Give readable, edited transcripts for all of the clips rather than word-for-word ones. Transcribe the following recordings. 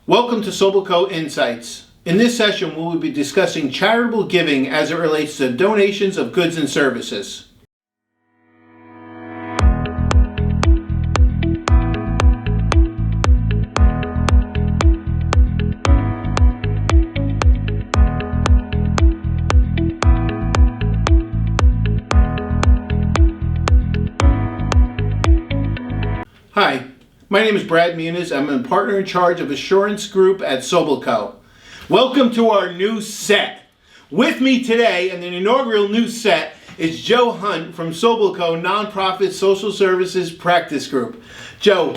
Welcome to SobelCo Insights. In this session, we will be discussing charitable giving as it relates to donations of goods and services. Hi, my name is Brad Muniz. I'm a partner in charge of Assurance Group at SobelCo. Welcome to our new set. With me today in the inaugural new set is Joe Hunt from SobelCo Nonprofit Social Services Practice Group. Joe,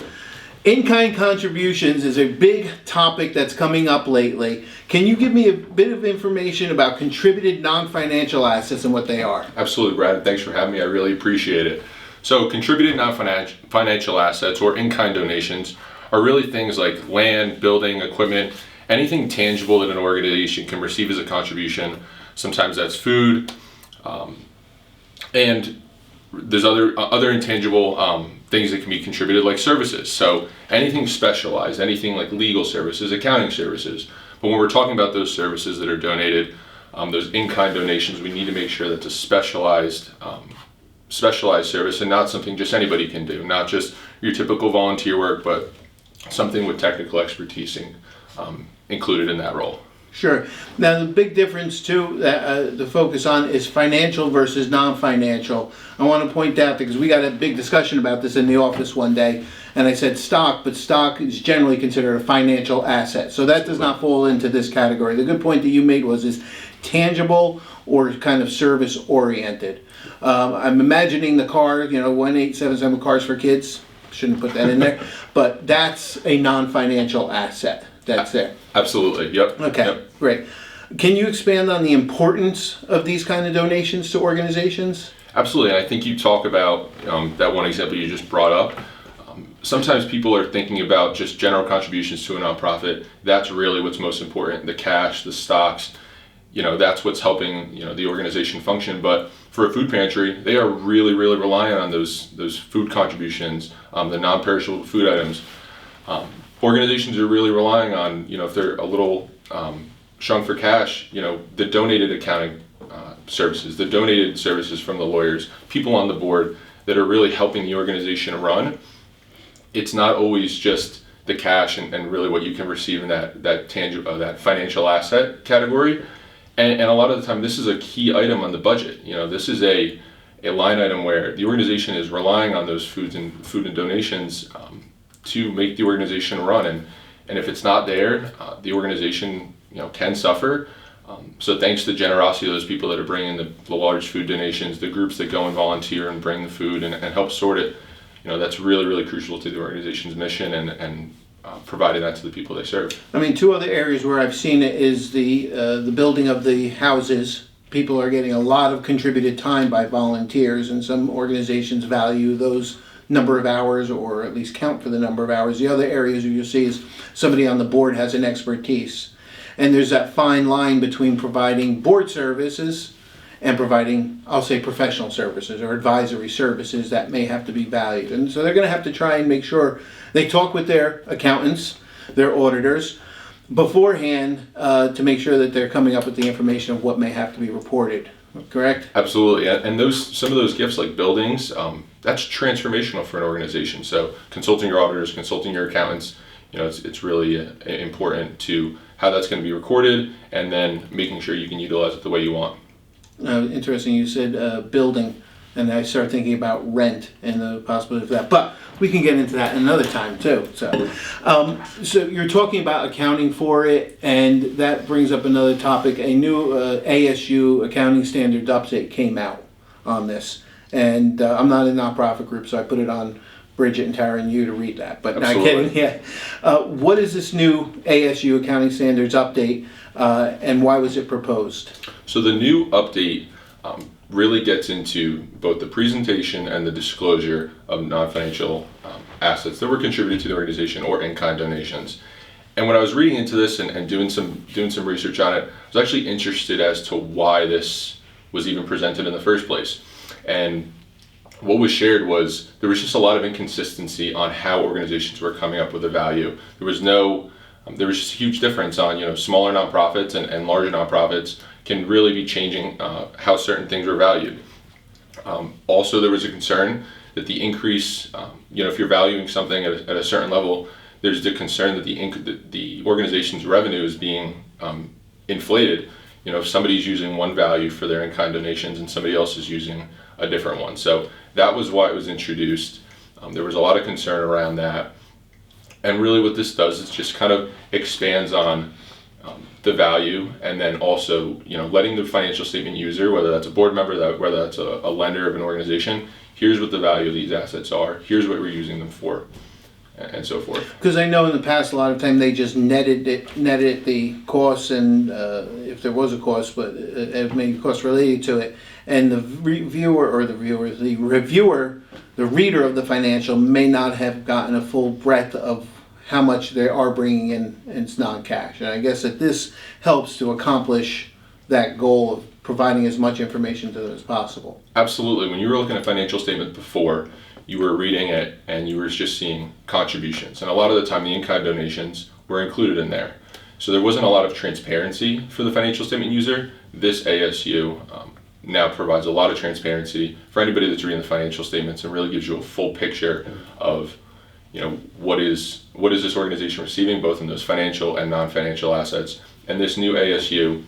in-kind contributions is a big topic that's coming up lately. Can you give me a bit of information about contributed non-financial assets and what they are? Absolutely, Brad. Thanks for having me. I really appreciate it. So contributed non-financial assets or in-kind donations are really things like land, building, equipment, anything tangible that an organization can receive as a contribution. Sometimes that's food, and there's other intangible things that can be contributed, like services. So anything specialized, anything like legal services, accounting services. But when we're talking about those services that are donated, those in-kind donations, we need to make sure that's a specialized service and not something just anybody can do, not just your typical volunteer work, but something with technical expertise included in that role. Sure. Now the big difference too that the focus on is financial versus non-financial. I want to point out because we got a big discussion about this in the office one day, and I said stock, but stock is generally considered a financial asset, so that does not fall into this category. The good point that you made is tangible or kind of service oriented. I'm imagining the car, 1877 Cars for Kids. Shouldn't put that in there, but that's a non-financial asset. That's there. Absolutely. Yep. Okay. Yep. Great. Can you expand on the importance of these kind of donations to organizations? Absolutely. And I think you talk about that one example you just brought up. Sometimes people are thinking about just general contributions to a nonprofit. That's really what's most important. The cash, the stocks, that's what's helping the organization function. But for a food pantry, they are really, really reliant on those food contributions, the non-perishable food items. Organizations are really relying on, if they're a little shrunk for cash, the donated accounting services, the donated services from the lawyers, people on the board that are really helping the organization run. It's not always just the cash and really what you can receive in that tangible, that financial asset category. And a lot of the time, this is a key item on the budget. This is a line item where the organization is relying on those food and donations to make the organization run. And if it's not there, the organization can suffer. So thanks to the generosity of those people that are bringing the large food donations, the groups that go and volunteer and bring the food and help sort it, that's really, really crucial to the organization's mission and providing that to the people they serve. I mean, two other areas where I've seen it is the building of the houses. People are getting a lot of contributed time by volunteers, and some organizations value those number of hours or at least count for the number of hours. The other areas you'll see is somebody on the board has an expertise. And there's that fine line between providing board services and providing, I'll say, professional services or advisory services that may have to be valued. And so they're going to have to try and make sure they talk with their accountants, their auditors, beforehand to make sure that they're coming up with the information of what may have to be reported. Correct? Absolutely. And some of those gifts like buildings, that's transformational for an organization. So consulting your auditors, consulting your accountants, it's really important to how that's going to be recorded and then making sure you can utilize it the way you want. Interesting, you said building, and I started thinking about rent and the possibility of that. But we can get into that another time too. So you're talking about accounting for it, and that brings up another topic. A new ASU accounting standards update came out on this, and I'm not a nonprofit group, so I put it on Bridget and Tara and you to read that. But Absolutely. Not kidding. Yeah. What is this new ASU accounting standards update, and why was it proposed? So the new update really gets into both the presentation and the disclosure of non-financial assets that were contributed to the organization or in-kind donations. And when I was reading into this and doing some research on it, I was actually interested as to why this was even presented in the first place. And what was shared was there was just a lot of inconsistency on how organizations were coming up with a value. There was no there was just a huge difference on, smaller nonprofits and larger nonprofits can really be changing how certain things are valued. Also, there was a concern that the increase, if you're valuing something at a certain level, there's the concern that the organization's revenue is being inflated. If somebody's using one value for their in-kind donations and somebody else is using a different one. So that was why it was introduced. There was a lot of concern around that. And really what this does is just kind of expands on the value, and then also, letting the financial statement user, whether that's a board member, whether that's a lender of an organization, here's what the value of these assets are, here's what we're using them for, and so forth. Because I know in the past, a lot of time they just netted the costs, and if there was a cost, but maybe cost related to it, and the reader of the financial may not have gotten a full breadth of how much they are bringing in, and it's non-cash. And I guess that this helps to accomplish that goal of providing as much information to them as possible. Absolutely. When you were looking at financial statement before, you were reading it and you were just seeing contributions. And a lot of the time the in-kind donations were included in there. So there wasn't a lot of transparency for the financial statement user. This ASU now provides a lot of transparency for anybody that's reading the financial statements, and really gives you a full picture of what is this organization receiving, both in those financial and non-financial assets. And this new ASU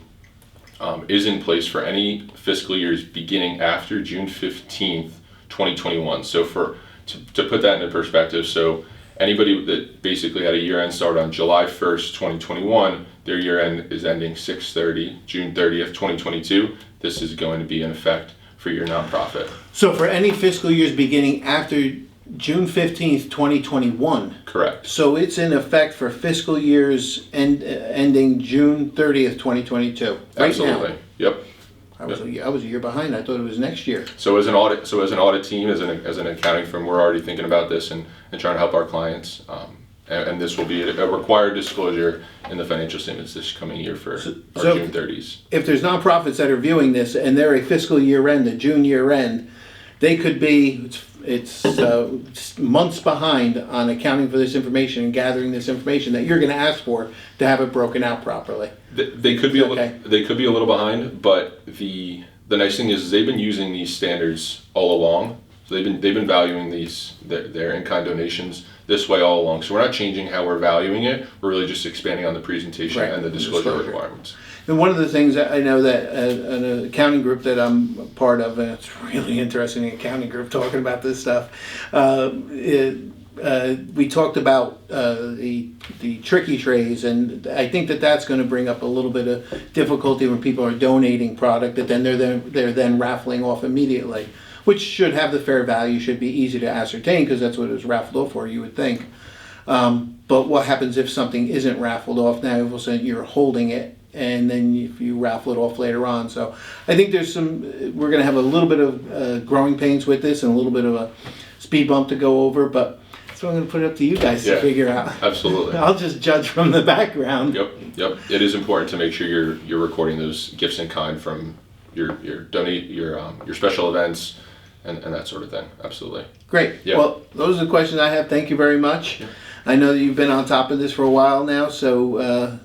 is in place for any fiscal years beginning after June 15th, 2021. So to put that into perspective, so anybody that basically had a year-end start on July 1st, 2021, their year-end is ending June 30th, 2022. This is going to be in effect for your nonprofit. So for any fiscal years beginning after June 15th, 2021. Correct. So it's in effect for fiscal years ending June 30th, 2022. Right. Absolutely. Now. Yep. I was a year behind. I thought it was next year. So as an audit team, as an accounting firm, we're already thinking about this and trying to help our clients. And this will be a required disclosure in the financial statements this coming year for our June 30s. If there's nonprofits that are viewing this and they're a fiscal year end, a June year end, they could be, it's months behind on accounting for this information and gathering this information that you're going to ask for to have it broken out properly. They could be they could be a little behind, but the nice thing is they've been using these standards all along. So they've been valuing their in-kind donations this way all along. So we're not changing how we're valuing it. We're really just expanding on the presentation and the disclosure requirements. And one of the things that I know that an accounting group that I'm part of, and it's really interesting, an accounting group talking about this stuff, we talked about the tricky trays, and I think that's going to bring up a little bit of difficulty when people are donating product that then they're then raffling off immediately, which should have the fair value, should be easy to ascertain because that's what it was raffled off for, you would think. But what happens if something isn't raffled off? Now, all of a sudden you're holding it, and then if you raffle it off later on. So I think we're going to have a little bit of growing pains with this and a little bit of a speed bump to go over, but so I'm going to put it up to you guys to figure out. Absolutely. I'll just judge from the background. Yep. It is important to make sure you're recording those gifts in kind from your special events and that sort of thing. Absolutely. Great. Yeah. Well, those are the questions I have. Thank you very much. Yeah. I know that you've been on top of this for a while now, so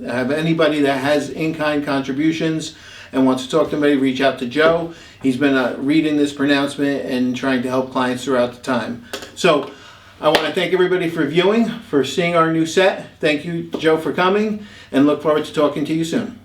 have anybody that has in-kind contributions and wants to talk to anybody, reach out to Joe. He's been reading this pronouncement and trying to help clients throughout the time. So I want to thank everybody for viewing, for seeing our new set. Thank you, Joe, for coming, and look forward to talking to you soon.